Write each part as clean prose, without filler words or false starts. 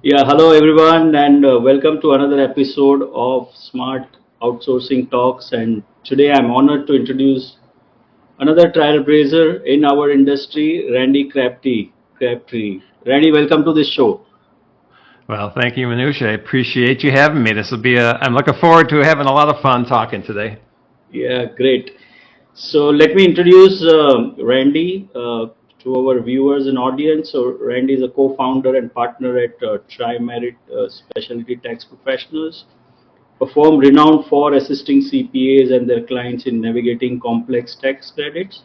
Yeah, hello everyone, and welcome to another episode of Smart Outsourcing Talks. And today I'm honored to introduce another trailblazer in our industry, Randy Crabtree. Crabtree. Randy, welcome to this show. Well, thank you, Manusha. I appreciate you having me. I'm looking forward to having a lot of fun talking today. Yeah, great. So let me introduce Randy to our viewers and audience. So Randy is a co-founder and partner at TriMerit Specialty Tax Professionals, a firm renowned for assisting CPAs and their clients in navigating complex tax credits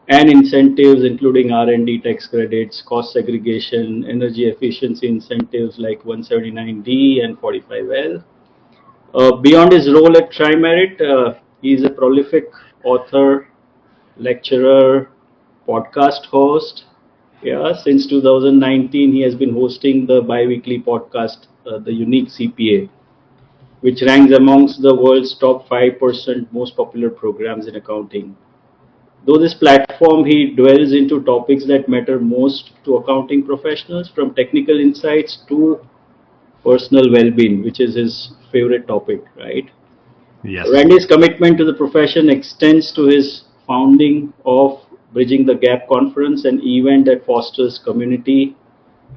and incentives, including R&D tax credits, cost segregation, energy efficiency incentives like 179D and 45L. Beyond his role at TriMerit, he is a prolific author, lecturer, podcast host. Yeah, since 2019, he has been hosting the bi-weekly podcast, the Unique CPA, which ranks amongst the world's top 5% most popular programs in accounting. Though this platform, he dwells into topics that matter most to accounting professionals, from technical insights to personal well-being, which is his favorite topic, right? Yes. Randy's commitment to the profession extends to his founding of Bridging the Gap Conference, an event that fosters community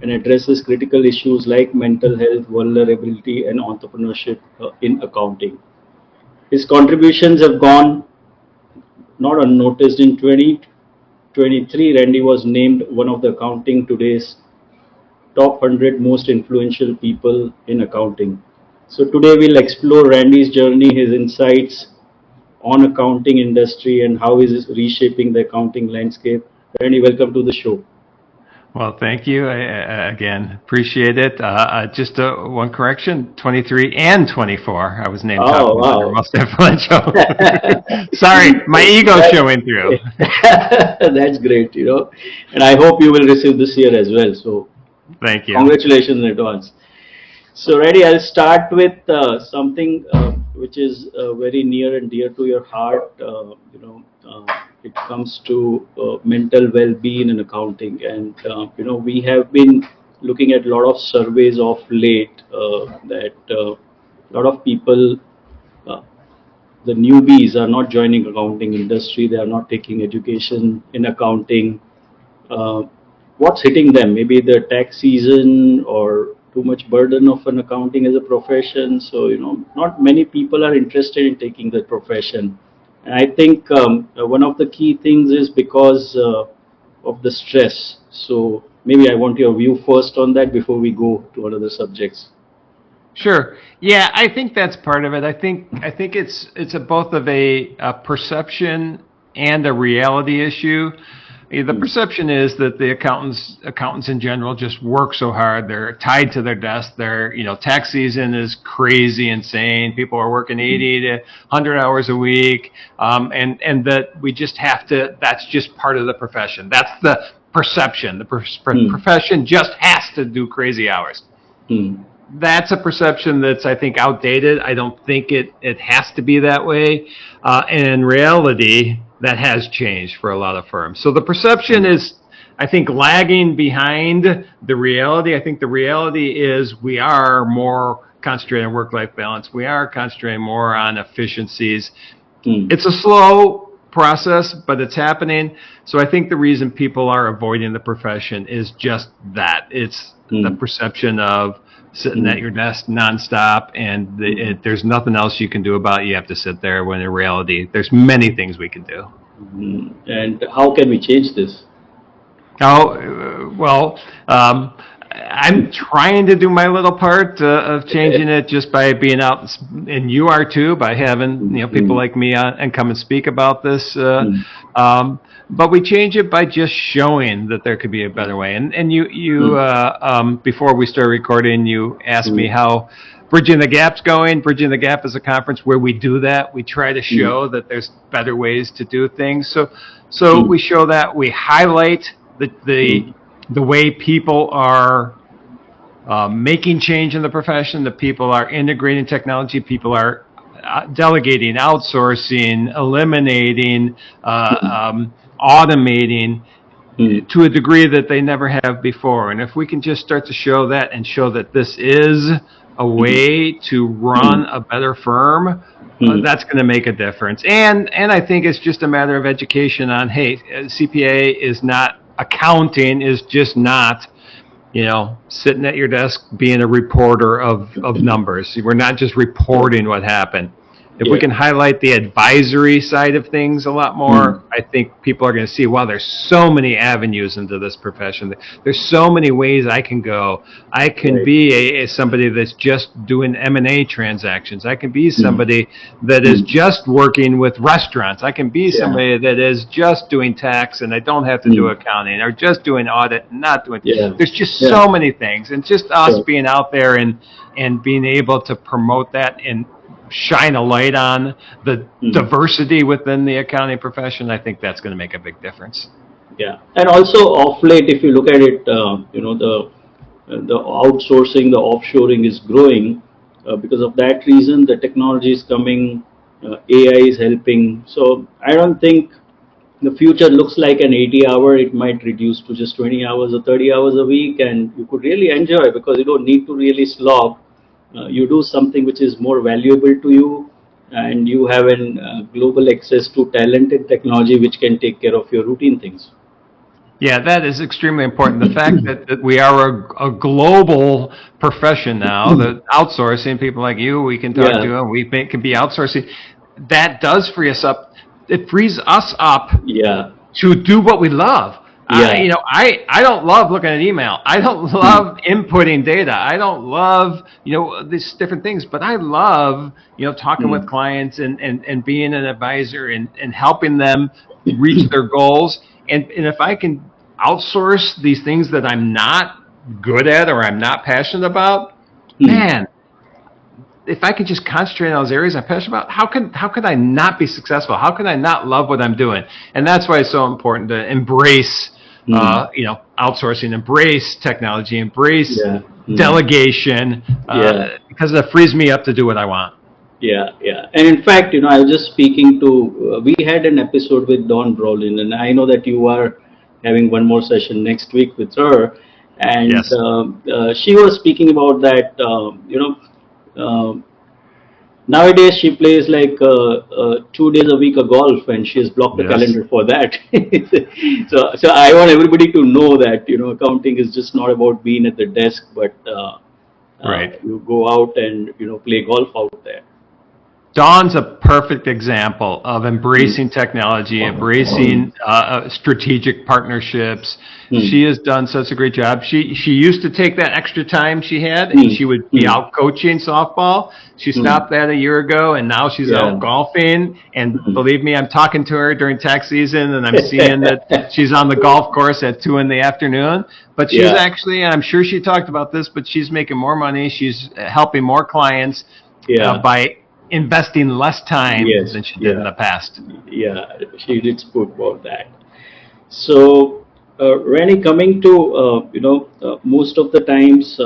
and addresses critical issues like mental health, vulnerability, and entrepreneurship in accounting. His contributions have gone not unnoticed. In 2023, Randy was named one of the Accounting Today's top 100 most influential people in accounting. So today we'll explore Randy's journey, his insights on accounting industry, and how is it reshaping the accounting landscape. Randy, welcome to the show. Well, thank you. Again, appreciate it. Just one correction, 23 and 24. I was named top Oh, 100 wow. most influential. Sorry, my ego showing through. That's great, and I hope you will receive this year as well. So, Thank you. congratulations in advance. So, Reddy, I'll start with something which is very near and dear to your heart. It comes to mental well-being in accounting, and we have been looking at a lot of surveys of late that a lot of people, uh, the newbies, are not joining accounting industry. They are not taking education in accounting. uh, what's hitting them? Maybe the tax season or too much burden of an accounting as a profession. So, not many people are interested in taking the profession. And I think one of the key things is because of the stress. So maybe I want your view first on that before we go to other subjects. Sure. Yeah, I think that's part of it. I think it's a both of a perception and a reality issue. The Hmm. perception is that the accountants in general just work so hard. They're tied to their desk. Tax season is crazy, insane. People are working Hmm. 80 to 100 hours a week, and that we just have to. That's just part of the profession. That's the perception. The Hmm. profession just has to do crazy hours. Hmm. That's a perception that's, I think, outdated. I don't think it has to be that way. And in reality, that has changed for a lot of firms. So the perception is, I think, lagging behind the reality. I think the reality is we are more concentrated on work-life balance. We are concentrating more on efficiencies. Hmm. It's a slow process, but it's happening. So I think the reason people are avoiding the profession is just that. It's the Hmm. perception of sitting Hmm. at your desk nonstop, and there's nothing else you can do about it. You have to sit there, when in reality, there's many things we can do. Hmm. And how can we change this? Oh, well, I'm trying to do my little part of changing it just by being out, and you are too, by having people Hmm. like me on and come and speak about this. Hmm. But we change it by just showing that there could be a better way. And Hmm. before we start recording, you asked Hmm. me how Bridging the Gap's going. Bridging the Gap is a conference where we do that. We try to Hmm. show that there's better ways to do things. So Hmm. we show that, we highlight the Hmm. the the way people are making change in the profession, that people are integrating technology, people are delegating, outsourcing, eliminating, automating. to a degree that they never have before. And if we can just start to show that and show that this is a way to run a better firm, that's going to make a difference. And I think it's just a matter of education on, hey, CPA is not, accounting is just not, sitting at your desk being a reporter of numbers. We're not just reporting what happened. If we can highlight the advisory side of things a lot more, I think people are going to see, wow, there's so many avenues into this profession. There's so many ways I can go. I can be somebody that's just doing M&A transactions. I can be somebody that is just working with restaurants. I can be somebody that is just doing tax and I don't have to do accounting, or just doing audit and not doing. There's just so many things. And just us being out there and being able to promote that and shine a light on the diversity within the accounting profession, I think that's going to make a big difference. Yeah, and also off late, if you look at it, the outsourcing, the offshoring is growing. Because of that reason, the technology is coming, AI is helping. So I don't think the future looks like an 80-hour. It might reduce to just 20 hours or 30 hours a week, and you could really enjoy, because you don't need to really slog. You do something which is more valuable to you, and you have global access to talent and technology which can take care of your routine things. Yeah, that is extremely important. The fact that we are a global profession now, that outsourcing, people like you, we can talk to, and we can be outsourcing, that does free us up. It frees us up to do what we love. I don't love looking at email. I don't love inputting data. I don't love, these different things, but I love, talking with clients and being an advisor and helping them reach their goals. And if I can outsource these things that I'm not good at or I'm not passionate about, man, if I could just concentrate on those areas I'm passionate about, how could I not be successful? How could I not love what I'm doing? And that's why it's so important to embrace outsourcing, embrace technology, embrace delegation, because it frees me up to do what I want. Yeah. And in fact, I was just speaking to, we had an episode with Dawn Brolin, and I know that you are having one more session next week with her. And she was speaking about that, nowadays she plays like 2 days a week of golf, and she has blocked the calendar for that. So I want everybody to know that accounting is just not about being at the desk, but you go out and play golf out there. Dawn's a perfect example of embracing technology, embracing strategic partnerships. She has done such a great job. She used to take that extra time she had, and she would be out coaching softball. She stopped that a year ago, and now she's out golfing. And believe me, I'm talking to her during tax season, and I'm seeing that she's on the golf course at 2 p.m. But she's actually, and I'm sure she talked about this, but she's making more money. She's helping more clients by investing less time than she did in the past. Yeah, she did speak about that. So, Randy, coming to, most of the times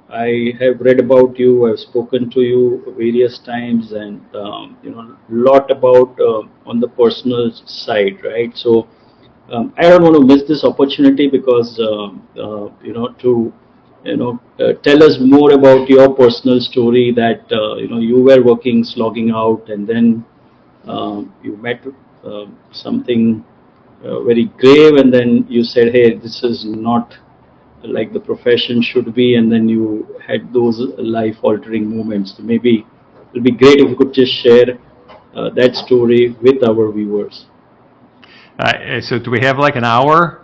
I have read about you, I've spoken to you various times, and, a lot about on the personal side, right? So, I don't want to miss this opportunity, because, tell us more about your personal story, that you were working, slogging out, and then you met something very grave, and then you said, hey, this is not like the profession should be, and then you had those life-altering moments. So maybe it would be great if you could just share that story with our viewers. So do we have like an hour?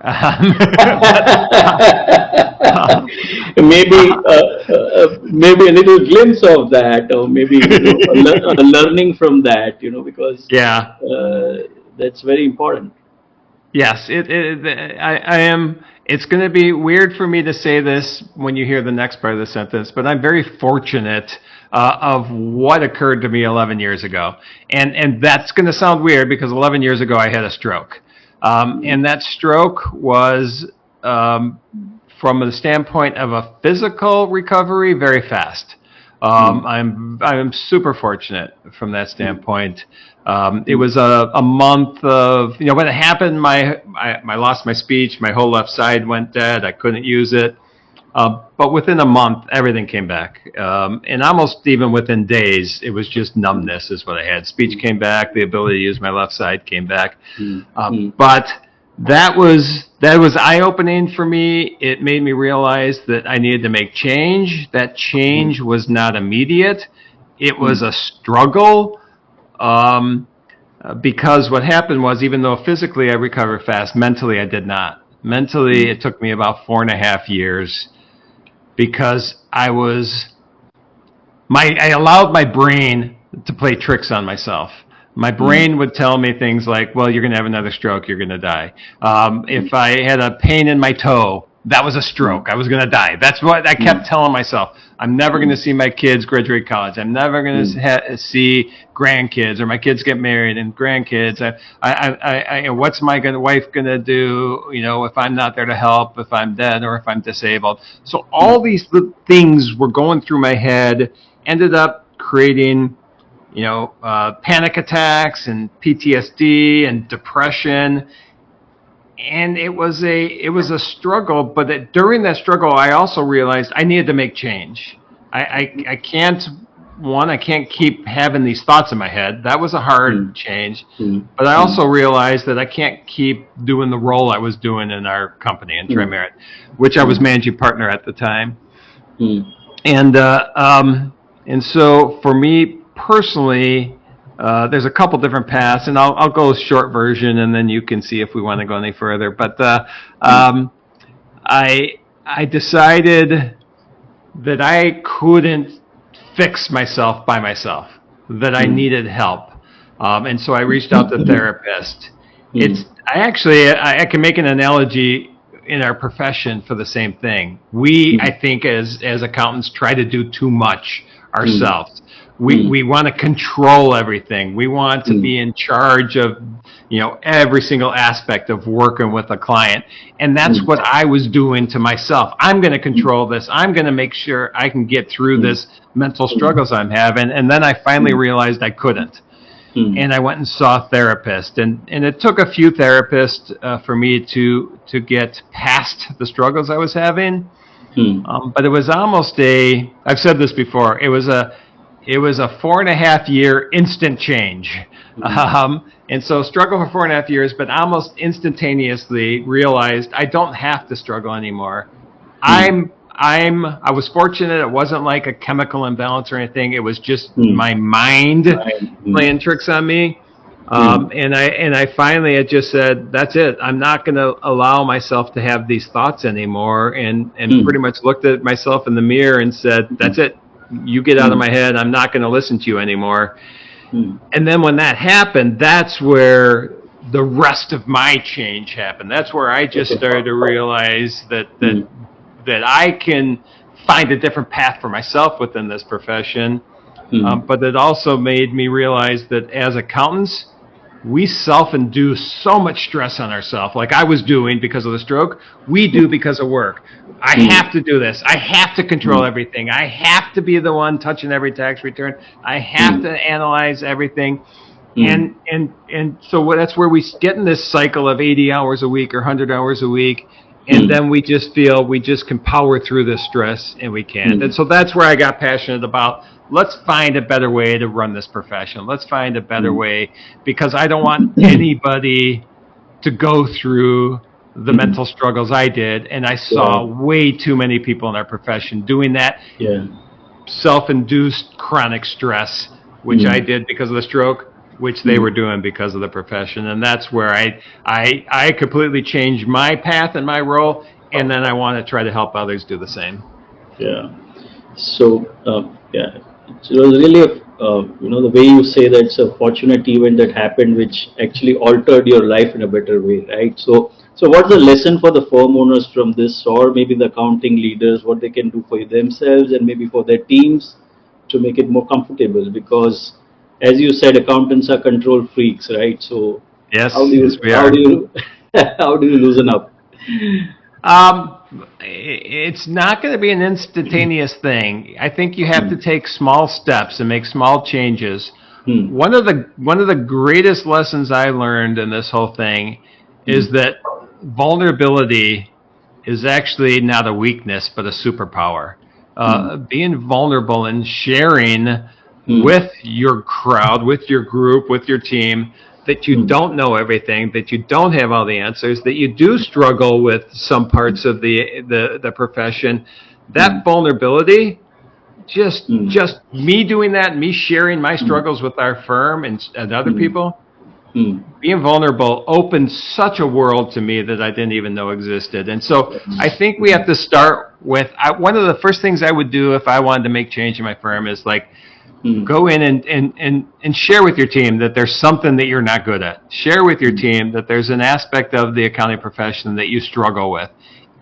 Maybe a little glimpse of that, or maybe a learning from that, because that's very important. Yes, I am. It's going to be weird for me to say this when you hear the next part of the sentence, but I'm very fortunate of what occurred to me 11 years ago. And that's going to sound weird, because 11 years ago I had a stroke. And that stroke was, from the standpoint of a physical recovery, very fast. I'm super fortunate from that standpoint. It was a month of, when it happened, I lost my speech, my whole left side went dead, I couldn't use it. But within a month, everything came back. And almost even within days, it was just numbness is what I had. Speech came back, the ability to use my left side came back. But that was eye-opening for me. It made me realize that I needed to make change. That change was not immediate. It was a struggle. Because what happened was, even though physically I recovered fast, mentally I did not. Mentally, it took me about 4.5 years because I allowed my brain to play tricks on myself. My brain would tell me things like, well, you're going to have another stroke, you're going to die. If I had a pain in my toe, that was a stroke, I was going to die. That's what I kept telling myself. I'm never going to see my kids graduate college. I'm never going to see grandkids, or my kids get married and grandkids. What's my wife going to do, if I'm not there to help, if I'm dead or if I'm disabled? So all these things were going through my head, ended up creating panic attacks and PTSD and depression. And it was a struggle, but during that struggle, I also realized I needed to make change. I can't keep having these thoughts in my head. That was a hard change. But I also realized that I can't keep doing the role I was doing in our company in TriMerit, which I was managing partner at the time. And so for me personally, there's a couple different paths, and I'll go short version, and then you can see if we want to go any further. But I decided that I couldn't fix myself by myself, that I needed help, and so I reached out to a therapist. I can make an analogy in our profession for the same thing. We, I think, as accountants, try to do too much ourselves. We want to control everything. We want to be in charge of, every single aspect of working with a client. And that's what I was doing to myself. I'm going to control this. I'm going to make sure I can get through this mental struggles I'm having. And then I finally realized I couldn't. And I went and saw a therapist. And it took a few therapists for me to get past the struggles I was having. But it was almost I've said this before, it was a 4.5 year instant change. And so struggle for 4.5 years, but almost instantaneously realized I don't have to struggle anymore. I was fortunate. It wasn't like a chemical imbalance or anything. It was just my mind playing tricks on me. And I finally had just said, that's it. I'm not going to allow myself to have these thoughts anymore. And pretty much looked at myself in the mirror and said, that's it. You get out of my head. I'm not going to listen to you anymore. And then when that happened, that's where the rest of my change happened. That's where I just started to realize that I can find a different path for myself within this profession. But it also made me realize that as accountants, we self-induce so much stress on ourselves, like I was doing because of the stroke. We do because of work. I have to do this. I have to control everything. I have to be the one touching every tax return. I have to analyze everything. And so that's where we get in this cycle of 80 hours a week or 100 hours a week. And then we just feel we just can power through this stress, and we can't. And so that's where I got passionate about, let's find a better way to run this profession. Let's find a better way, because I don't want anybody to go through the mental struggles I did. And I saw way too many people in our profession doing that self-induced chronic stress, which I did because of the stroke, which they were doing because of the profession. And that's where I completely changed my path and my role, and then I want to try to help others do the same. So it was really the way you say that it's a fortunate event that happened which actually altered your life in a better way, right? So what's the lesson for the firm owners from this, or maybe the accounting leaders, what they can do for themselves and maybe for their teams to make it more comfortable? Because as you said, accountants are control freaks, right? So yes, how do you how do you loosen up? it's not going to be an instantaneous thing. I think you have to take small steps and make small changes. One of the greatest lessons I learned in this whole thing is that vulnerability is actually not a weakness but a superpower. Being vulnerable and sharing with your crowd, with your group, with your team, that you don't know everything, that you don't have all the answers, that you do struggle with some parts of the profession. That vulnerability, just me doing that, me sharing my struggles with our firm and other people, being vulnerable opened such a world to me that I didn't even know existed. And so I think we have to start with, one of the first things I would do if I wanted to make change in my firm is like, go in and share with your team that there's something that you're not good at. Share with your team that there's an aspect of the accounting profession that you struggle with.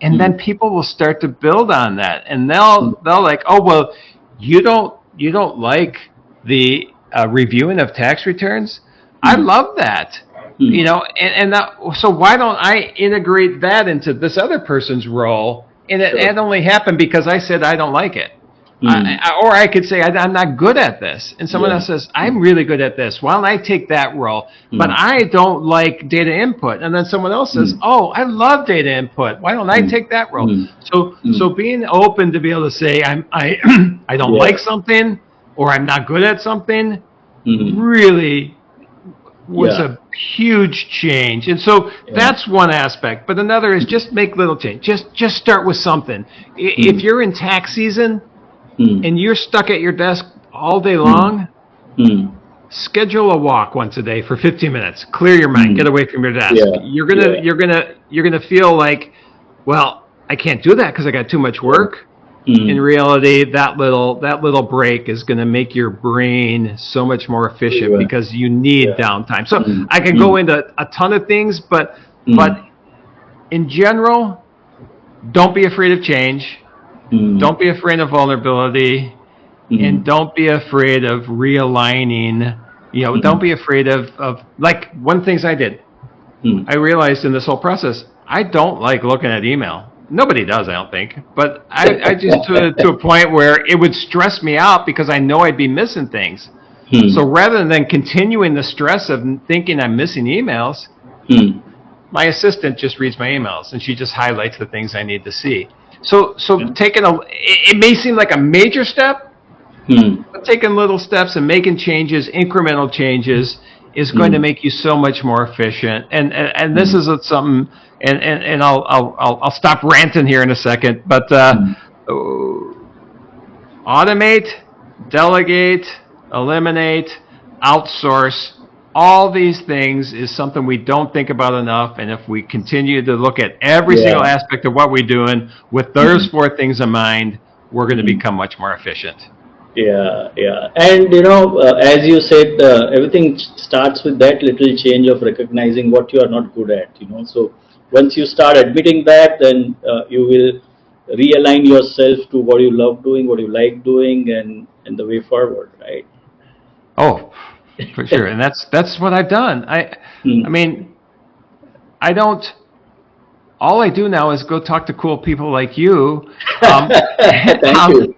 And then people will start to build on that. And they'll like, oh, well, you don't like the reviewing of tax returns? I love that. You know, and that, so why don't I integrate that into this other person's role? And it only happened because I said I don't like it. Or I could say I'm not good at this, and someone else says I'm really good at this. Why don't I take that role? But I don't like data input, and then someone else says, "Oh, I love data input. Why don't I take that role?" So being open to be able to say I don't like something or I'm not good at something really was a huge change. And so that's one aspect. But another is just make little change. Just start with something. If you're in tax season and you're stuck at your desk all day long, schedule a walk once a day for 15 minutes. Clear your mind. Get away from your desk. You're gonna feel like, well, I can't do that because I got too much work. In reality, that little break is going to make your brain so much more efficient because you need downtime. So I can go into a ton of things, but in general, don't be afraid of change. Don't be afraid of vulnerability, and don't be afraid of realigning. You know, don't be afraid of like one of the things I did. I realized in this whole process, I don't like looking at email. Nobody does, I don't think. But I just to a point where it would stress me out because I know I'd be missing things. So rather than continuing the stress of thinking I'm missing emails, my assistant just reads my emails and she just highlights the things I need to see. So taking it may seem like a major step, but taking little steps and making changes, incremental changes, is going to make you so much more efficient. And this is something. And I'll stop ranting here in a second. But automate, delegate, eliminate, outsource. All these things is something we don't think about enough. And if we continue to look at every single aspect of what we're doing with those four things in mind, we're going to become much more efficient. Yeah. And, as you said, everything starts with that little change of recognizing what you are not good at, So once you start admitting that, then you will realign yourself to what you love doing, what you like doing, and the way forward, right? Oh, for sure. And that's what I've done. I mean, I don't. All I do now is go talk to cool people like you. Thank you.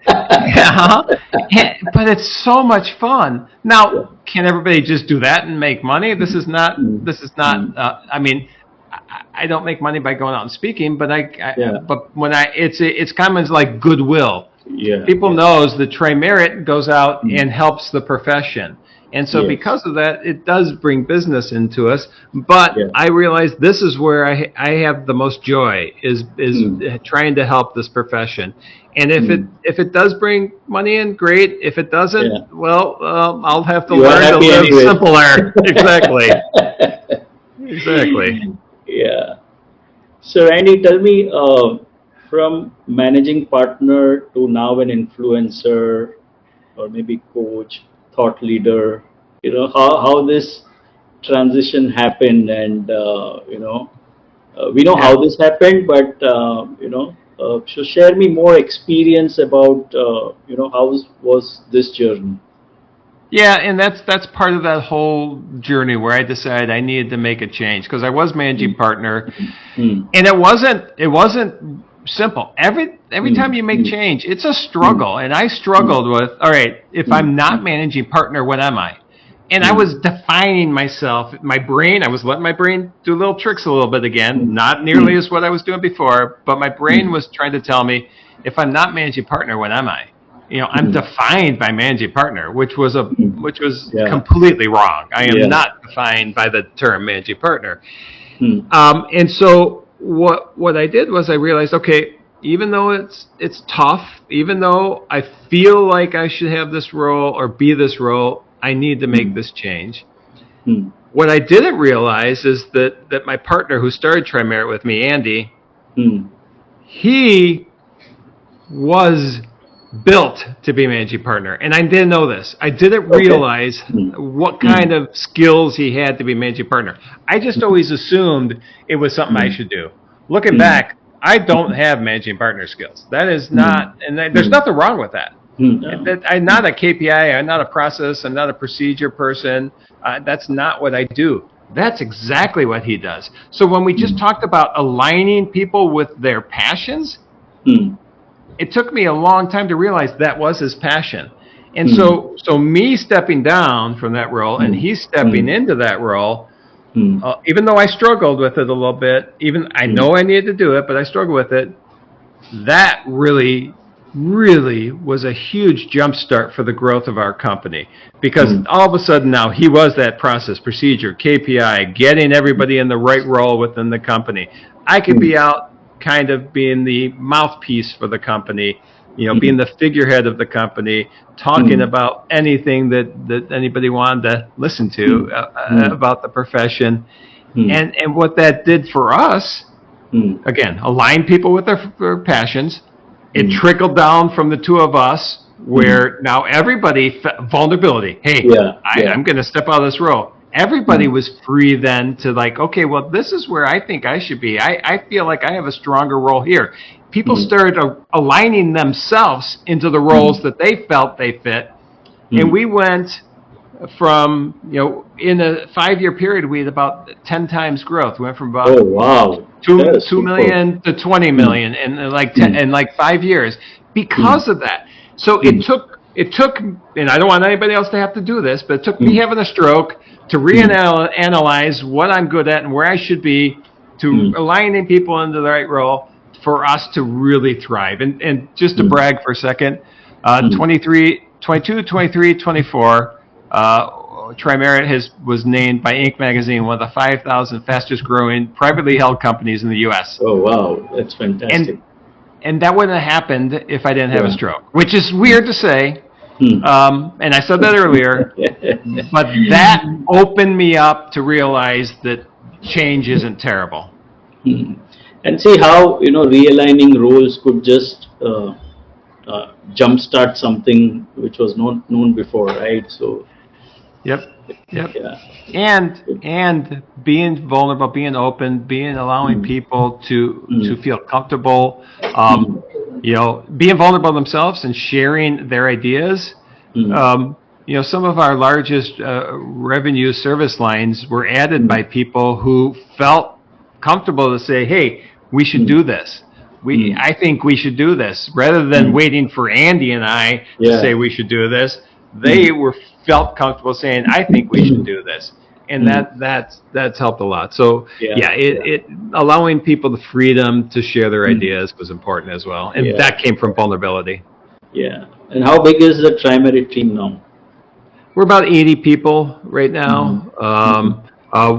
But it's so much fun. Now, can everybody just do that and make money? This is not. I mean, I don't make money by going out and speaking, but but when it's kind of like goodwill. People knows that Trey Merritt goes out and helps the profession. And so because of that, it does bring business into us. But I realize this is where I have the most joy is trying to help this profession. And if it does bring money in, great. If it doesn't, well, I'll have to learn to live simpler. Exactly. Exactly. Yeah. So Randy, tell me, from managing partner to now an influencer or maybe coach, thought leader, how this transition happened, and we know how this happened, but so share me more experience about how was this journey. Yeah, and that's part of that whole journey where I decided I needed to make a change because I was managing partner, and it wasn't simple. Every time you make change, it's a struggle. And I struggled with, all right, if I'm not managing partner, what am I? And I was defining myself. My brain, I was letting my brain do little tricks a little bit again, not nearly as what I was doing before, but my brain was trying to tell me, if I'm not managing partner, what am I? I'm defined by managing partner, which was completely wrong. I am not defined by the term managing partner. And so what I did was I realized, okay, even though it's tough, even though I feel like I should have this role or be this role, I need to make this change. What I didn't realize is that my partner who started TriMerit with me, Andy, he was built to be managing partner. And I didn't know this. I didn't realize what kind of skills he had to be managing partner. I just always assumed it was something I should do. Looking back, I don't have managing partner skills. That is not, and there's nothing wrong with that. I'm not a KPI, I'm not a process, I'm not a procedure person. That's not what I do. That's exactly what he does. So when we just talked about aligning people with their passions, it took me a long time to realize that was his passion. And so me stepping down from that role and he stepping into that role, even though I struggled with it a little bit, even I know I needed to do it, but I struggled with it, that really was a huge jump start for the growth of our company, because all of a sudden now he was that process, procedure, KPI, getting everybody in the right role within the company. I could be out kind of being the mouthpiece for the company, being the figurehead of the company, talking about anything that anybody wanted to listen to about the profession. And what that did for us, again, align people with their passions. It trickled down from the two of us, where now everybody, vulnerability. Hey, I'm going to step out of this role. Everybody was free then to okay, well, this is where I think I should be. I feel like I have a stronger role here. People started aligning themselves into the roles that they felt they fit. And we went from, in a 5-year period, we had about 10 times growth. We went from about 2 million to 20 million in 5 years because of that. So it took, and I don't want anybody else to have to do this, but it took me having a stroke to reanalyze what I'm good at and where I should be, to aligning people into the right role for us to really thrive. And just to brag for a second, 22, 23, 24, TriMerit was named by Inc. magazine one of the 5,000 fastest growing privately held companies in the U.S. Oh, wow. That's fantastic. And that wouldn't have happened if I didn't have a stroke, which is weird to say. And I said that earlier, but that opened me up to realize that change isn't terrible. And see how, realigning roles could just jumpstart something which was not known before, right? So. Yep. And being vulnerable, being open, allowing people to feel comfortable, being vulnerable themselves and sharing their ideas. Some of our largest revenue service lines were added by people who felt comfortable to say, hey, we should do this. I think we should do this, rather than waiting for Andy and I to say we should do this. They felt comfortable saying, I think we should do this. And that's helped a lot. So it allowing people the freedom to share their ideas was important as well. And that came from vulnerability. Yeah. And how big is the TriMerit team now? We're about 80 people right now.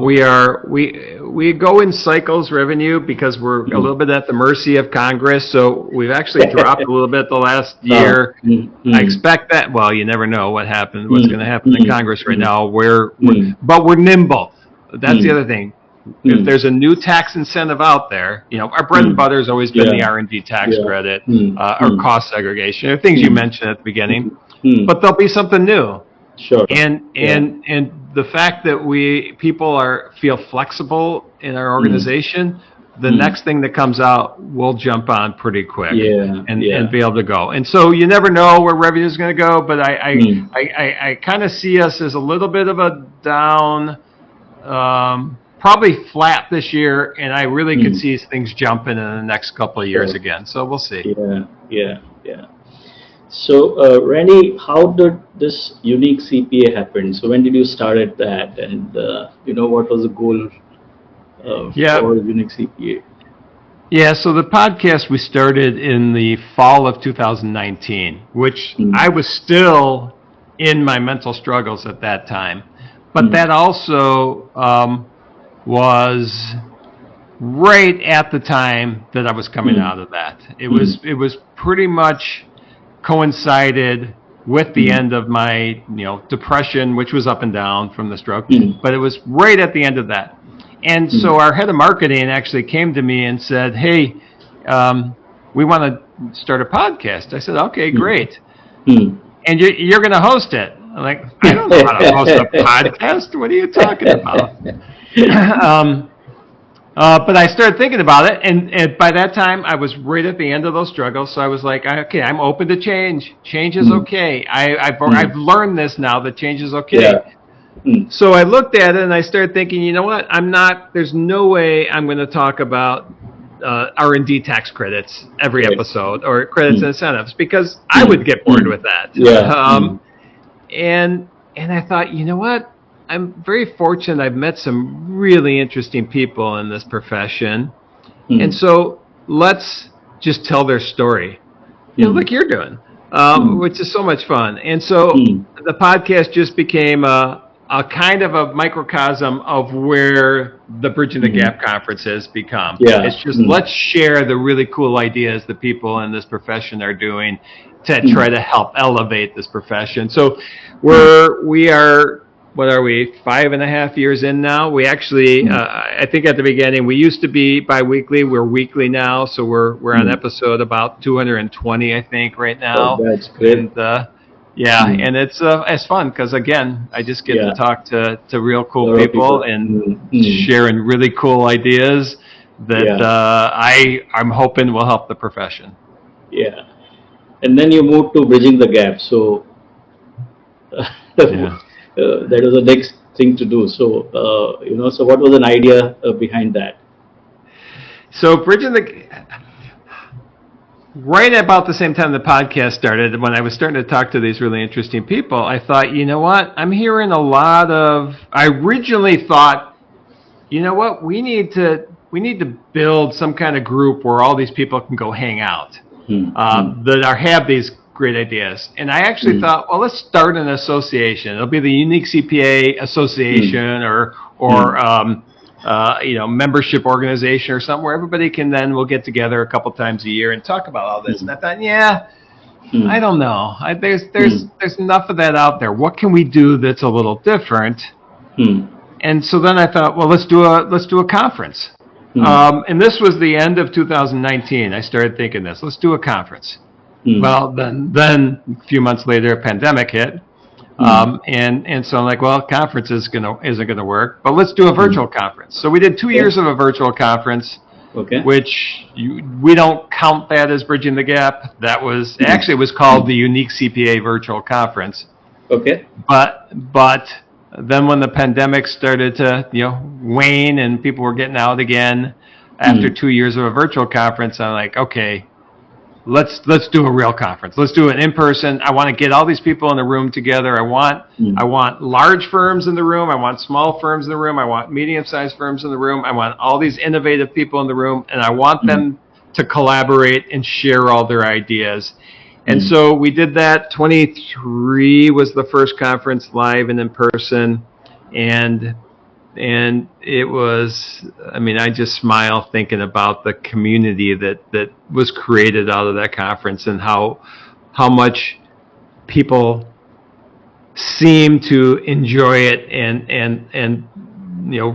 We go in cycles revenue because we're a little bit at the mercy of Congress. So we've actually dropped a little bit the last year. I expect that. Well, you never know what's going to happen in Congress right now. But we're nimble. That's the other thing. If there's a new tax incentive out there, our bread and butter has always been the R&D tax credit, or cost segregation, or things you mentioned at the beginning. But there'll be something new. Sure. And the fact that people feel flexible in our organization, the next thing that comes out, we'll jump on pretty quick and be able to go. And so you never know where revenue is going to go, but I kind of see us as a little bit of a down probably flat this year, and I really could see things jumping in the next couple of years again. So we'll see. Yeah. So, Randy, how did this Unique CPA happen? So, when did you start at that, and what was the goal for Unique CPA? Yeah, so the podcast we started in the fall of 2019, which I was still in my mental struggles at that time. But that also was right at the time that I was coming out of that. It was pretty much coincided with the end of my depression, which was up and down from the stroke. But it was right at the end of that. And so our head of marketing actually came to me and said, "Hey, we want to start a podcast." I said, "Okay, great." And you're going to host it. I'm like, I don't know how to host a podcast. What are you talking about? But I started thinking about it, and by that time, I was right at the end of those struggles. So I was like, okay, I'm open to change. Change is okay. I've learned this now that change is okay. Yeah. So I looked at it and I started thinking, you know what? There's no way I'm going to talk about R&D tax credits every episode or credits and incentives, because I would get bored with that. And I thought, you know what? I'm very fortunate. I've met some really interesting people in this profession. And so let's just tell their story. Like you're doing, which is so much fun. And so the podcast just became a kind of a microcosm of where the Bridging the Gap conference has become. It's just let's share the really cool ideas that people in this profession are doing to try to help elevate this profession. So we are, what are we, 5.5 years in now? We actually, I think at the beginning, we used to be bi-weekly. We're weekly now, so we're on episode about 220, I think, right now. Oh, that's great. And, and it's fun because, again, I just get to talk to real cool people and sharing really cool ideas that I'm hoping will help the profession. Yeah. And then you moved to Bridging the Gap. So that was the next thing to do. So, so what was an idea behind that? So right about the same time the podcast started, when I was starting to talk to these really interesting people, I thought, you know what? I'm hearing a lot of, I originally thought, you know what? We need to build some kind of group where all these people can go hang out that have these great ideas. And I actually thought, well, let's start an association. It'll be the Unique CPA Association or membership organization or something where everybody we'll get together a couple times a year and talk about all this. And I thought, I don't know. There's enough of that out there. What can we do that's a little different? And so then I thought, well, let's do a conference. And this was the end of 2019. I started thinking this. Let's do a conference. Well, then a few months later, a pandemic hit. And so I'm like, well, conference isn't gonna work, but let's do a virtual conference. So we did 2 years of a virtual conference, which we don't count that as Bridging the Gap. That was actually, it was called the Unique CPA Virtual Conference. But then when the pandemic started to wane and people were getting out again after 2 years of a virtual conference, I'm like, okay, let's do a real conference. Let's do it in person. I want to get all these people in the room together. I want large firms in the room. I want small firms in the room. I want medium-sized firms in the room. I want all these innovative people in the room, and I want them to collaborate and share all their ideas. And so we did that. 23 was the first conference, live and in person, and it was, I just smile thinking about the community that was created out of that conference and how much people seem to enjoy it and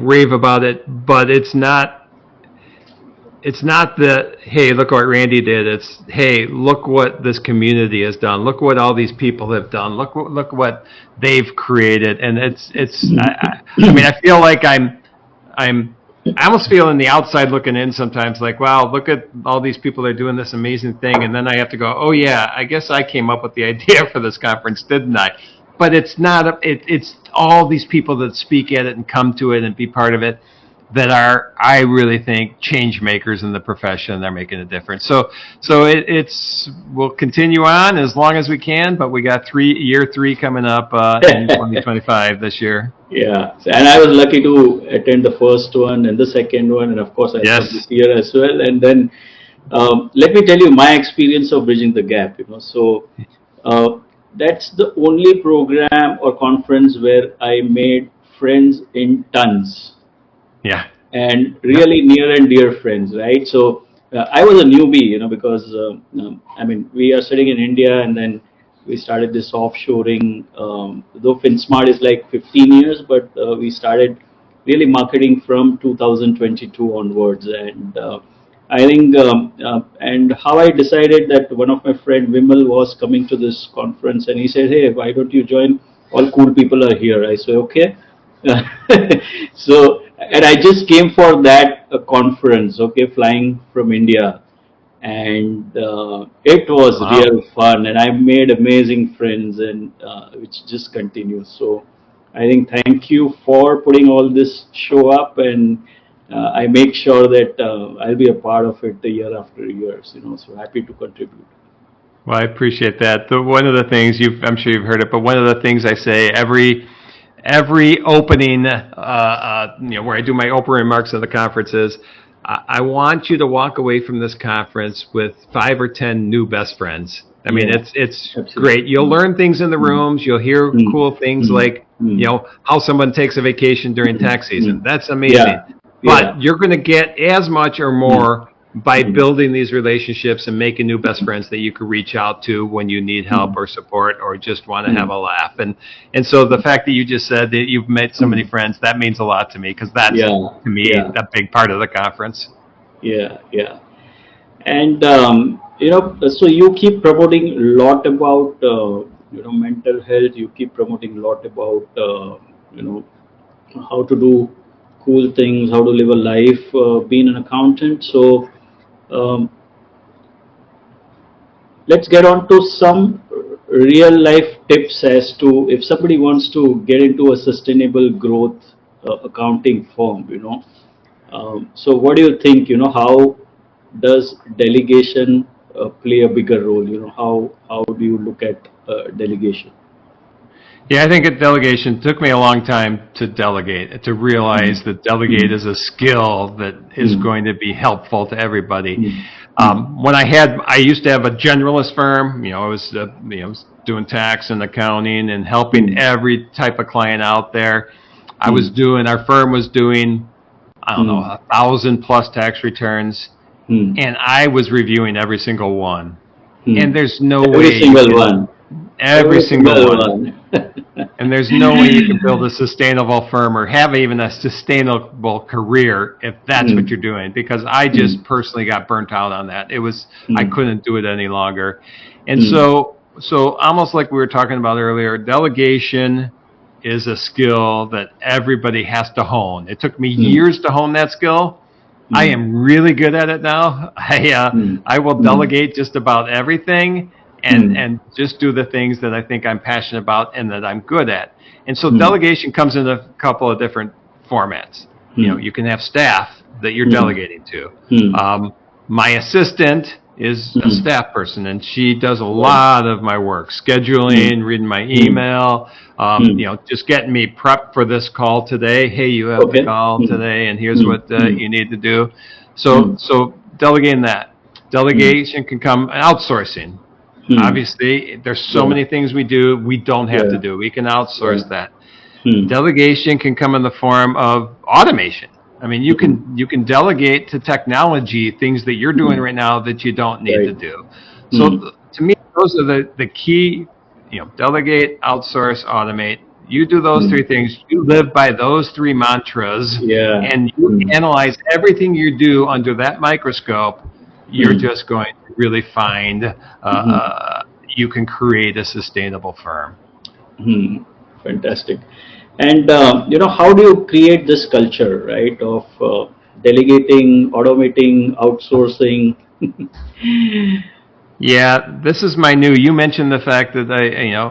rave about it, but it's not the, hey, look what Randy did. It's, hey, look what this community has done. Look what all these people have done. Look what they've created. And I feel like I almost feel on the outside looking in sometimes, like, wow, look at all these people that are doing this amazing thing. And then I have to go, oh yeah, I guess I came up with the idea for this conference, didn't I? But it's not, it's all these people that speak at it and come to it and be part of it. that are, I really think, change makers in the profession. They're making a difference. So it's we'll continue on as long as we can, but we got year three coming up in 2025 this year. Yeah, and I was lucky to attend the first one and the second one, and of course I come this Yes. year as well. And then let me tell you my experience of bridging the gap. So uh, that's the only program or conference where I made friends in tons Yeah. and Yep. really near and dear friends, right? So I was a newbie, because I mean we are sitting in India, and then we started this offshoring. Though FinSmart is like 15 years, but we started really marketing from 2022 onwards, and I think and how I decided that one of my friend Vimal was coming to this conference, and he said, "Hey, why don't you join? All cool people are here." I said, "Okay." So, and I just came for that conference, okay, flying from India, and it was Wow. real fun, and I made amazing friends, and which just continues. So, I think thank you for putting all this show up, and I make sure that I'll be a part of it the year after years. So happy to contribute. Well, I appreciate that. One of the things I'm sure you've heard it, but one of the things I say every opening, where I do my opening remarks at the conference is, I want you to walk away from this conference with 5 or 10 new best friends. I mean, Yeah, it's absolutely. great. You'll learn things in the Mm, rooms. You'll hear mm, cool things mm, like, mm, how someone takes a vacation during mm, tax season. mm. That's amazing. Yeah, yeah. But you're going to get as much or Mm, more by mm, building these relationships and making new best friends that you can reach out to when you need help mm, or support or just want to have mm, a laugh. And so the fact that you just said that you've met so many mm. friends, that means a lot to me, because that's, Yeah, to me, yeah, a big part of the conference. yeah, yeah. And so you keep promoting a lot about mental health. You keep promoting a lot about you know how to do cool things, how to live a life, being an accountant. So um, let's get on to some real life tips as to if somebody wants to get into a sustainable growth accounting firm. So what do you think? How does delegation play a bigger role? How do you look at delegation? Yeah, I think at delegation, it took me a long time to delegate, to Mm, realize that delegate mm, is a skill that is mm, going to be helpful to everybody. mm, mm, I used to have a generalist firm. I was, doing tax and accounting and helping mm, every type of client out there. mm, Our firm was doing, I don't know, mm, 1,000 plus tax returns, mm, and I was reviewing every single one. And mm. there's no Every way you single can, one. every Every single single one. one. And there's no way you can build a sustainable firm or have even a sustainable career if that's what Mm, you're doing. Because I mm, just personally got burnt out on that. I mm, couldn't do it any longer. And mm, so almost like we were talking about earlier, delegation is a skill that everybody has to hone. It took me mm, years to hone that skill. I mm, am really good at it now. mm, I will mm, delegate just about everything and mm, and just do the things that I think I'm passionate about and that I'm good at. And so mm, delegation comes in a couple of different formats. mm, You can have staff that you're mm, delegating to. mm, My assistant is a mm. staff person, and she does a Right. lot of my work, Mm, scheduling, reading my mm, email, mm. just getting me prepped for this call today. Hey, you have the Okay. call Mm, today, and here's mm, what mm, you need to do. So, mm, so delegating that. mm, Delegation can come outsourcing. mm. Obviously, there's so Yeah, many things we do we don't have to yeah, do. We can yeah. outsource that. Mm, Delegation can come in the form of automation. I mean, mm, you can delegate to technology things that you're doing mm. right now that you don't need to Right. do. So Mm, to me, those are the key, delegate, outsource, automate. You do those mm. three things. You live by those three mantras, Yeah. and you Mm, analyze everything you do under that microscope. You're mm, just going to really find mm, you can create a sustainable firm. mm. Fantastic. And how do you create this culture, right, of delegating, automating, outsourcing? Yeah, this is my new. You mentioned the fact that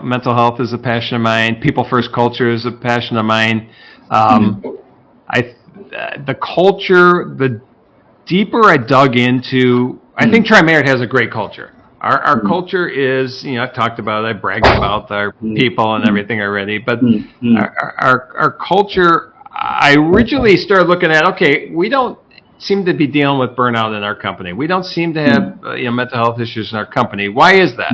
mental health is a passion of mine. People first culture is a passion of mine. Mm, Um, I the culture, the deeper I dug into, I think Tri-Merit has a great culture. Our culture is, I've talked about it, I bragged about our people and everything already, but our culture, I originally started looking at, okay, we don't seem to be dealing with burnout in our company. We don't seem to have mental health issues in our company. Why is that?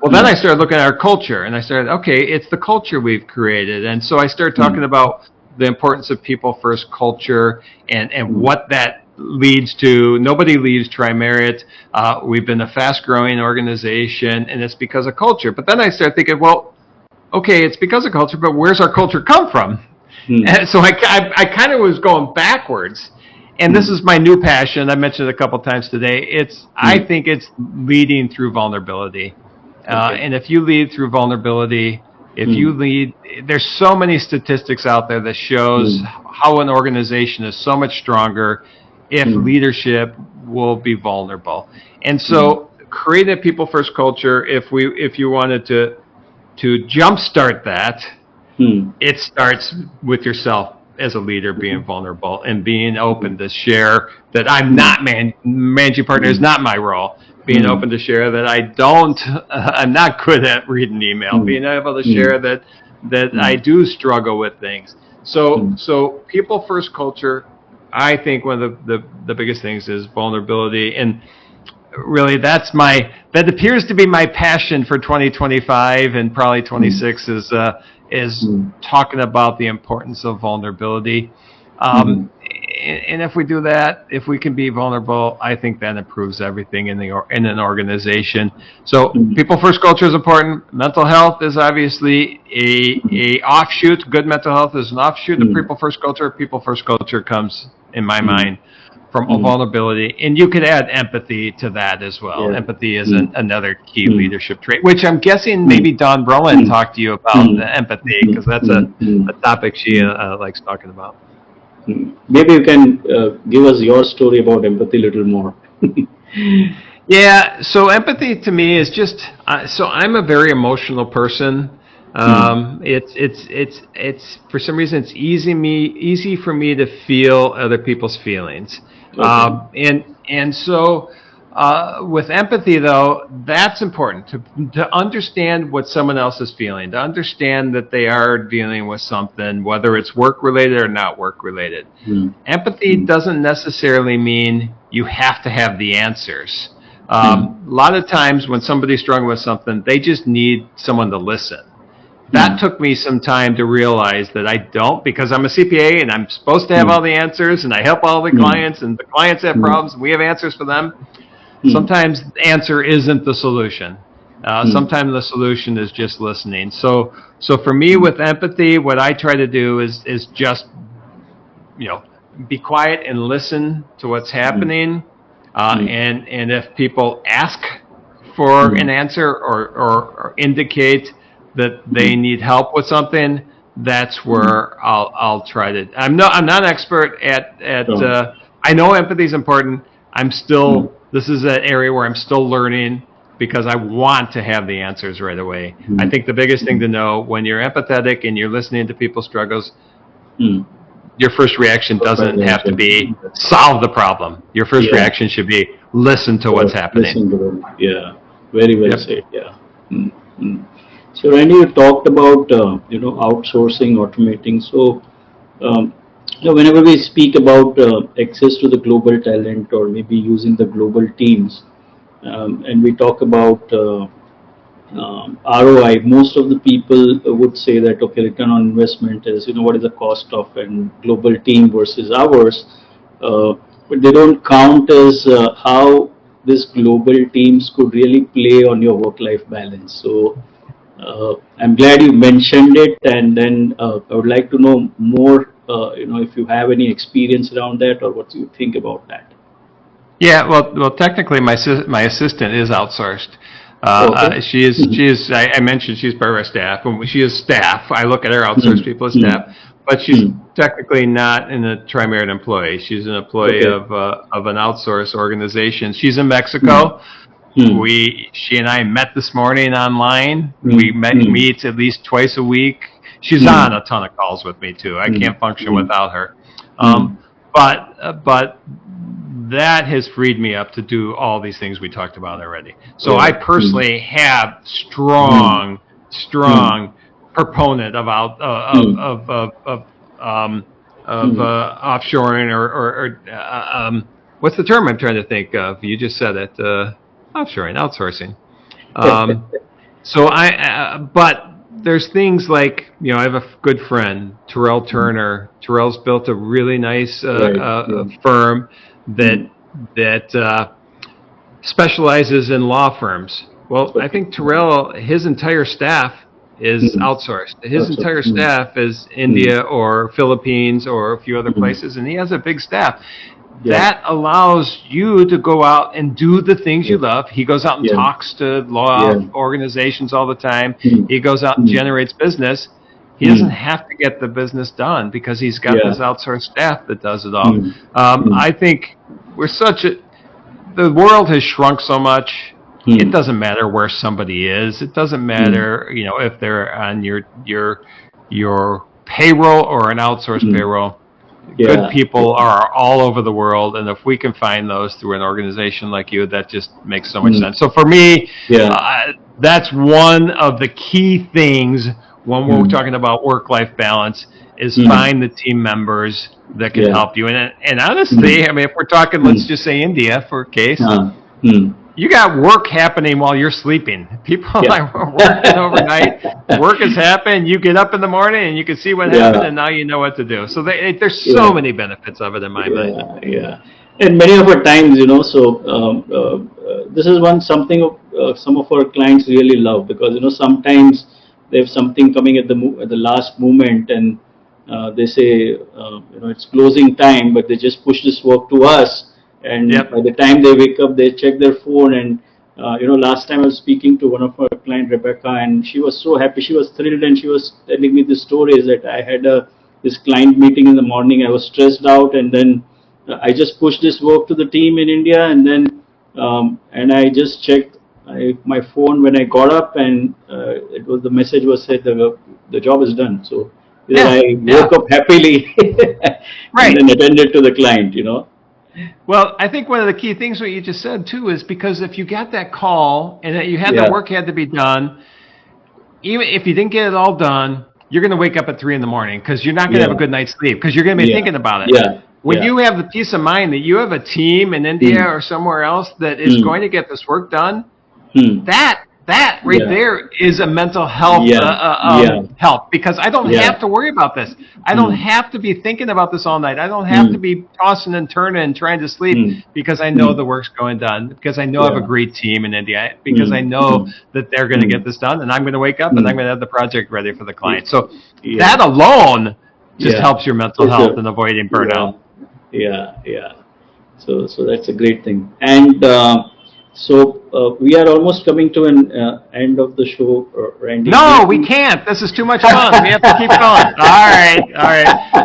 Well, then I started looking at our culture, and I started, okay, it's the culture we've created. And so I started talking about the importance of people-first culture and what that leads to. Nobody leaves Tri-Merit. We've been a fast-growing organization, and it's because of culture. But then I started thinking, well, okay, it's because of culture, but where's our culture come from? And so I kind of was going backwards. And this is my new passion. I mentioned it a couple times today. I think it's leading through vulnerability. And if you lead through vulnerability, there's so many statistics out there that shows how an organization is so much stronger if leadership will be vulnerable. And so create a people-first culture. If you wanted to jumpstart that, it starts with yourself as a leader being vulnerable and being open to share that I'm not managing partner is not my role. Being open to share that I'm not good at reading email. Being able to share that I do struggle with things. So people-first culture, I think one of the biggest things is vulnerability, and really that appears to be my passion for 2025 and probably 26 is talking about the importance of vulnerability. And if we do that, if we can be vulnerable, I think that improves everything in an organization. So people-first culture is important. Mental health is obviously a offshoot. Good mental health is an offshoot of people-first culture. People-first culture comes, in my mind, from vulnerability. And you could add empathy to that as well. Yeah. Empathy is another key leadership trait, which I'm guessing maybe Dawn Brolin talked to you about empathy, because that's a topic she likes talking about. Maybe you can give us your story about empathy a little more. Yeah, so empathy to me is just, so I'm a very emotional person. It's for some reason it's easy for me to feel other people's feelings. Okay. And so with empathy, though, that's important to understand what someone else is feeling, to understand that they are dealing with something, whether it's work related or not work related. Empathy doesn't necessarily mean you have to have the answers. A lot of times when somebody's struggling with something, they just need someone to listen. That took me some time to realize that I don't, because I'm a CPA and I'm supposed to have all the answers, and I help all the clients, and the clients have problems and we have answers for them. Sometimes the answer isn't the solution. Sometimes the solution is just listening. So for me with empathy, what I try to do is just, be quiet and listen to what's happening. And if people ask for an answer or indicate that they need help with something, that's where I'll try to. I'm not an expert at. I know empathy is important. I'm still. This is an area where I'm still learning, because I want to have the answers right away. I think the biggest thing to know when you're empathetic and you're listening to people's struggles, your first reaction doesn't have to be solve the problem. Your first reaction should be listen to what's happening. Yeah, very well said. Yeah. So Randy, you talked about outsourcing, automating. So whenever we speak about access to the global talent, or maybe using the global teams, and we talk about ROI, most of the people would say that, okay, return on investment is, what is the cost of a global team versus ours, but they don't count as how these global teams could really play on your work-life balance. So I'm glad you mentioned it, and then I would like to know more, if you have any experience around that, or what you think about that. Yeah, well, technically, my assistant is outsourced. She is. I mentioned she's part of our staff. She is staff. I look at her outsourced people as staff, but she's technically not a Tri-Merit employee. She's an employee of an outsourced organization. She's in Mexico. She and I met this morning online. We meet at least twice a week. She's on a ton of calls with me too. I can't function without her. but that has freed me up to do all these things we talked about already. So I personally have strong proponent of offshoring or what's the term I'm trying to think of? You just said it, offshoring, outsourcing. But there's things like, I have a good friend, Terrell Turner. Terrell's built a really nice firm that specializes in law firms. Well, I think Terrell, his entire staff is outsourced. His entire staff is India or Philippines or a few other places, and he has a big staff. That allows you to go out and do the things you love. He goes out and talks to law organizations all the time. He goes out and generates business. He doesn't have to get the business done because he's got this outsourced staff that does it all. I think the world has shrunk so much. It doesn't matter where somebody is. It doesn't matter, if they're on your payroll or an outsourced payroll. Good people are all over the world, and if we can find those through an organization like you, that just makes so much sense. So for me, that's one of the key things when we're talking about work-life balance is find the team members that can help you. And honestly, if we're talking, let's just say India for a case, you got work happening while you're sleeping. People are working overnight. Work is happening. You get up in the morning and you can see what happened, and now you know what to do. So there's so many benefits of it in my mind. And many of our times, this is something some of our clients really love because sometimes they have something coming at the last moment, and they say it's closing time, but they just push this work to us. And by the time they wake up, they check their phone. And, last time I was speaking to one of our client, Rebecca, and she was so happy. She was thrilled, and she was telling me the stories that I had this client meeting in the morning. I was stressed out, and then I just pushed this work to the team in India, and then and I just checked my phone when I got up, and the message was said the job is done. So I woke up happily and then attended to the client, Well, I think one of the key things what you just said too is because if you got that call and that you had the work had to be done, even if you didn't get it all done, you're going to wake up at 3 a.m. because you're not going to have a good night's sleep because you're going to be thinking about it. When you have the peace of mind that you have a team in India or somewhere else that is going to get this work done, that right there is a mental health help because I don't have to worry about this. I don't have to be thinking about this all night. I don't have to be tossing and turning and trying to sleep because I know the work's going done, because I know I have a great team in India, because I know that they're going to get this done, and I'm going to wake up and I'm going to have the project ready for the client. So that alone just helps your mental health and avoiding burnout. So that's a great thing. And so we are almost coming to an end of the show, Randy. No, we can't. This is too much fun. We have to keep going. All right.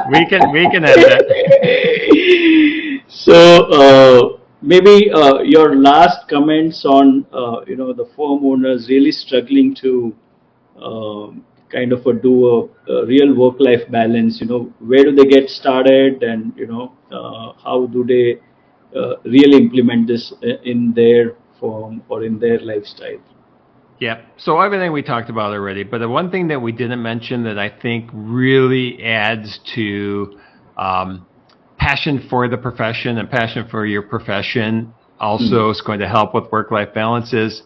We can end it. So maybe your last comments on the firm owners really struggling to kind of do a real work-life balance. Where do they get started, and how do they really implement this in their firm or in their lifestyle? So everything we talked about already, but the one thing that we didn't mention that I think really adds to passion for the profession and passion for your profession also is going to help with work-life balance is,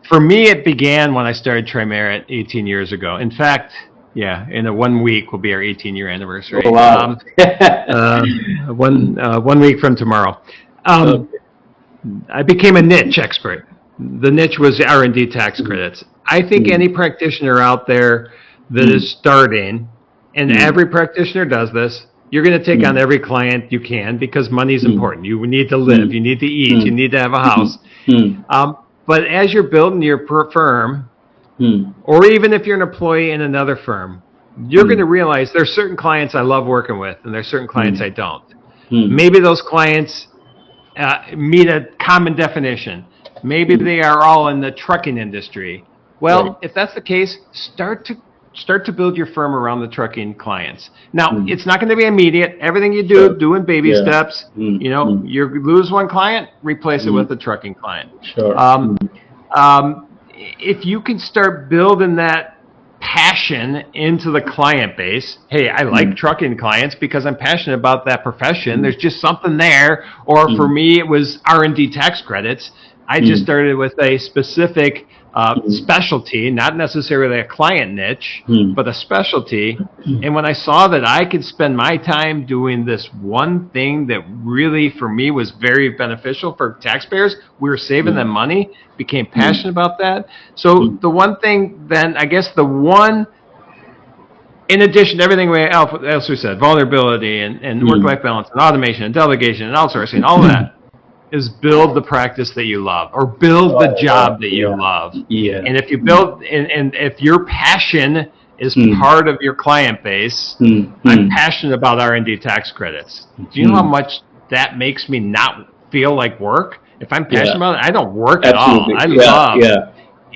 for me, it began when I started TriMerit 18 years ago. In fact, in 1 week will be our 18-year anniversary. Oh, wow. 1 week from tomorrow. I became a niche expert. The niche was R&D tax credits. I think any practitioner out there that is starting, and every practitioner does this, you're going to take on every client you can because money is important. You need to live. You need to eat. You need to have a house. But as you're building your firm, or even if you're an employee in another firm, you're going to realize there's certain clients I love working with, and there's certain clients I don't. Maybe those clients meet a common definition. Maybe they are all in the trucking industry. Well, if that's the case, start to start to build your firm around the trucking clients. Now, it's not going to be immediate. Everything you do in baby steps. You know, you lose one client, replace it with a trucking client. Sure. If you can start building that passion into the client base, hey, I like trucking clients because I'm passionate about that profession. There's just something there. Or for me, it was R&D tax credits. I just started with a specific specialty, not necessarily a client niche, but a specialty. And when I saw that I could spend my time doing this one thing that really, for me, was very beneficial for taxpayers, we were saving them money, became passionate about that. So the one thing then, I guess the one, in addition to everything else we said, vulnerability and work-life balance and automation and delegation and outsourcing, all of that, is build the practice that you love, or build the job that you love. And if you build, and if your passion is part of your client base, I'm passionate about R&D tax credits. Do you know how much that makes me not feel like work? If I'm passionate about it, I don't work at all. I love.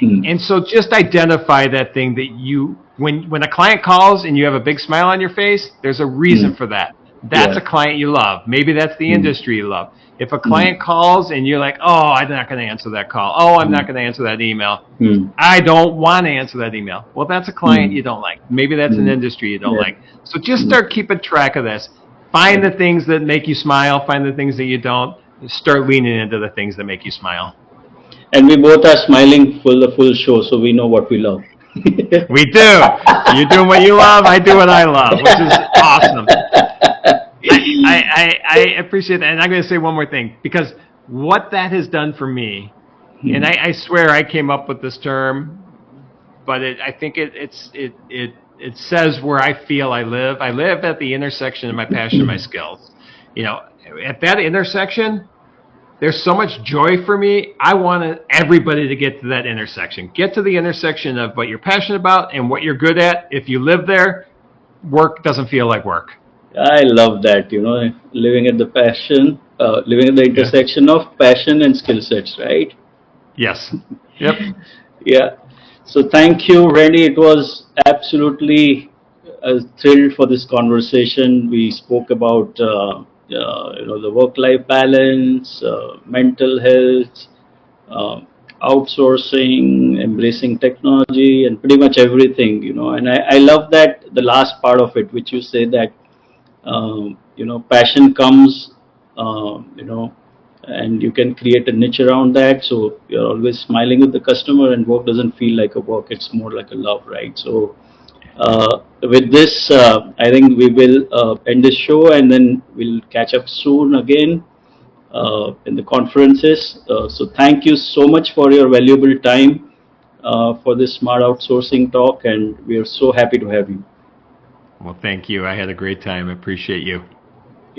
And so just identify that thing that you, when a client calls and you have a big smile on your face, there's a reason for that. That's a client you love. Maybe that's the industry you love. If a client calls and you're like, oh, I'm not going to answer that call. Oh, I'm not going to answer that email. I don't want to answer that email. Well, that's a client you don't like. Maybe that's an industry you don't like. So just start keeping track of this. Find the things that make you smile. Find the things that you don't. Start leaning into the things that make you smile. And we both are smiling for the full show, so we know what we love. We do. You're doing what you love. I do what I love, which is awesome. I appreciate that. And I'm going to say one more thing, because what that has done for me, and I swear I came up with this term, but I think it says where I feel I live. I live at the intersection of my passion and my skills. You know, at that intersection, there's so much joy for me. I want everybody to get to that intersection. Get to the intersection of what you're passionate about and what you're good at. If you live there, work doesn't feel like work. I love that, you know, living at the intersection of passion and skill sets, right? Yes. Yep. Yeah. So thank you, Randy. It was absolutely thrilled for this conversation. We spoke about, the work-life balance, mental health, outsourcing, embracing technology, and pretty much everything, you know. And I love that the last part of it, which you say that, passion comes, and you can create a niche around that. So you're always smiling with the customer, and work doesn't feel like a work. It's more like a love, right? So with this, I think we will end this show, and then we'll catch up soon again in the conferences. So thank you so much for your valuable time for this Smart Outsourcing Talk, and we are so happy to have you. Well, thank you. I had a great time. I appreciate you.